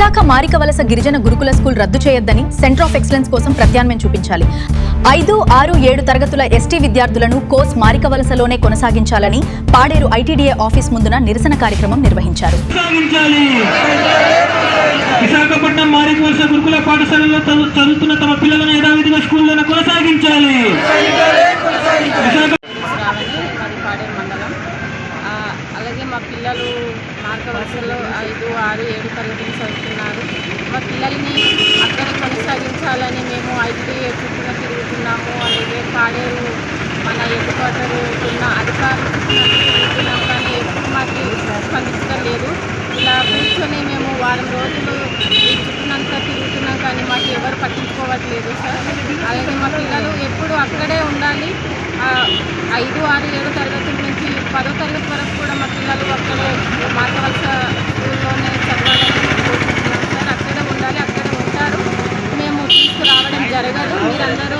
విశాఖ మారికవలస గిరిజన గురుకుల స్కూల్ రద్దు చేయొద్దని సెంటర్ ఆఫ్ ఎక్సలెన్స్ కోసం ప్రత్యామ్నాయం చూపించాలి. 5, 6, 7 తరగతుల ఎస్టీ విద్యార్థులను కోర్స్ మారికవలసలోనే కొనసాగించాలని పాడేరు ఐటీడీఏ ఆఫీస్ ముందున నిరసన కార్యక్రమం నిర్వహించారు. విశాఖపట్నం మారికవలస గురుకుల పాఠశాలలో చదువుతున్న తమ పిల్లలను యథావిధిగా స్కూల్లోనే కొనసాగించాలి. అలాగే మా పిల్లలు మార్గవలసలో 5, 6, 7 తరగతులు చదువుతున్నారు. మా పిల్లల్ని అక్కడ కొనసాగించాలని మేము ఐటీడీఏ చుట్టూ తిరుగుతున్నాము. అలాగే పాడేరు మన హెడ్ క్వార్టర్ ఉన్న అధికారులు తిరుగుతున్నాం, కానీ ఎప్పుడు మాకు స్పందించడం లేదు. ఇలా కూర్చొని మేము వారం రోజులు ఈ చుట్టూనంతా తిరుగుతున్నాం, కానీ మాకు ఎవరు పట్టించుకోవట్లేదు సార్. అలాగే మా పిల్లలు ఎప్పుడు అక్కడే ఉండాలి. 5, 6, 7 తరగతుల నుంచి 10వ తరగతి వరకు కూడా మా పిల్లలు అక్కడే మార్గవలస స్కూల్లోనే చదవాలని కోరుకుంటున్నాం సార్. అక్కడే ఉండాలి, అక్కడే ఉంటారు. మేము తీసుకురావడం జరగదు. మీరందరూ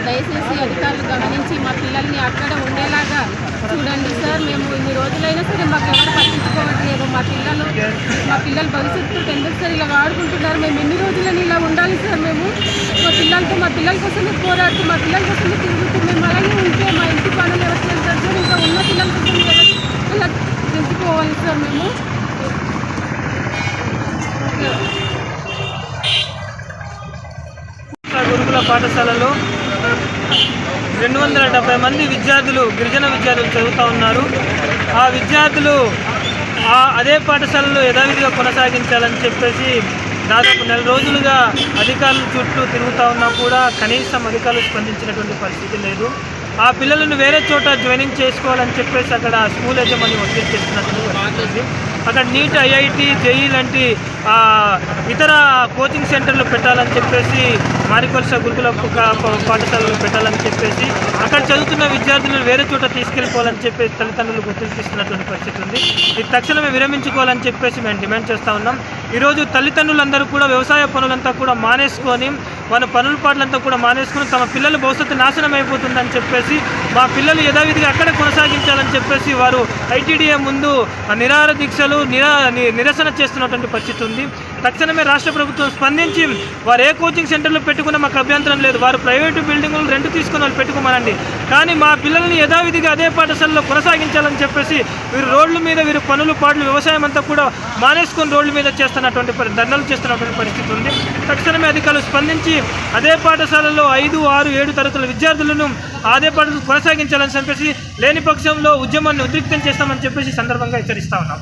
దయచేసి అధికారులు గమనించి మా పిల్లల్ని అక్కడ ఉండేలాగా చూడండి సార్. మేము ఇన్ని రోజులైనా సరే మాకు ఎవరు పట్టించుకోవట్లేదు. మా పిల్లల భవిష్యత్తు ఎందుకు సార్ ఇలా వాడుకుంటున్నారు? మేము ఎన్ని రోజులని ఇలా ఉండాలి సార్? మేము మా పిల్లల కోసమే పోరాడుతూ, మా పిల్లల కోసమే తిరుగుతూ మేము అలాగే ఉంటే మా ఇంటి పనులు ఎవరు చేస్తారు సార్? ఇంకా ఉన్న పిల్లల కోసం ఇలా తెచ్చుకోవాలి సార్. మేము గురుకుల పాఠశాలలో 270 మంది విద్యార్థులు, గిరిజన విద్యార్థులు చదువుతూ ఉన్నారు. ఆ విద్యార్థులు అదే పాఠశాలలో యథావిధిగా కొనసాగించాలని చెప్పేసి దాదాపు 4 రోజులుగా అధికారుల చుట్టూ తిరుగుతూ ఉన్నా కూడా కనీసం అధికారులు స్పందించినటువంటి పరిస్థితి లేదు. ఆ పిల్లలను వేరే చోట జాయినింగ్ చేసుకోవాలని చెప్పేసి అక్కడ స్కూల్ యజమాని ఒత్తిడి చేస్తున్నటువంటి పరిస్థితి. అక్కడ నీట్, ఐఐటి, జేఈ లాంటి ఇతర కోచింగ్ సెంటర్లు పెట్టాలని చెప్పేసి మారికవలస గురుకుల పాఠశాలలు పెట్టాలని చెప్పేసి అక్కడ చదువుతున్న విద్యార్థులను వేరే చోట తీసుకెళ్ళిపోవాలని చెప్పేసి తల్లిదండ్రులు ఒత్తిడి చేస్తున్నటువంటి పరిస్థితి ఉంది. ఇది తక్షణమే విరమించుకోవాలని చెప్పేసి మేము డిమాండ్ చేస్తూ ఉన్నాం. ఈరోజు తల్లిదండ్రులందరూ కూడా వ్యవసాయ పనులంతా కూడా మానేసుకొని, మన పనుల పాటలంతా కూడా మానేసుకొని తమ పిల్లల భవిష్యత్తు నాశనం అయిపోతుందని చెప్పేసి మా పిల్లలు యథావిధిగా అక్కడ కొనసాగించాలని చెప్పేసి వారు ఐటీడీఏ ముందు నిరాహార దీక్షలు, నిరసన చేస్తున్నటువంటి పరిస్థితి ఉంది. తక్షణమే రాష్ట్ర ప్రభుత్వం స్పందించి వారు ఏ కోచింగ్ సెంటర్లో పెట్టుకున్నా మాకు అభ్యంతరం లేదు. వారు ప్రైవేటు బిల్డింగులు రెంట్ తీసుకుని వాళ్ళు పెట్టుకోమనండి, కానీ మా పిల్లల్ని యథావిధిగా అదే పాఠశాలలో కొనసాగించాలని చెప్పేసి వీరు రోడ్ల మీద వీరు పనులు పాటలు వ్యవసాయం అంతా కూడా మానేసుకొని రోడ్ల మీద చేస్తున్నటువంటి ధర్నాలు చేస్తున్నటువంటి పరిస్థితి ఉంది. తక్షణమే అధికారులు స్పందించి అదే పాఠశాలలో 5, 6, 7 తరగతుల విద్యార్థులను అదే పాఠశాల కొనసాగించాలని చెప్పేసి, లేని పక్షంలో ఉద్యమాన్ని ఉద్రిక్తం చేస్తామని చెప్పేసి సందర్భంగా హెచ్చరిస్తా ఉన్నాం.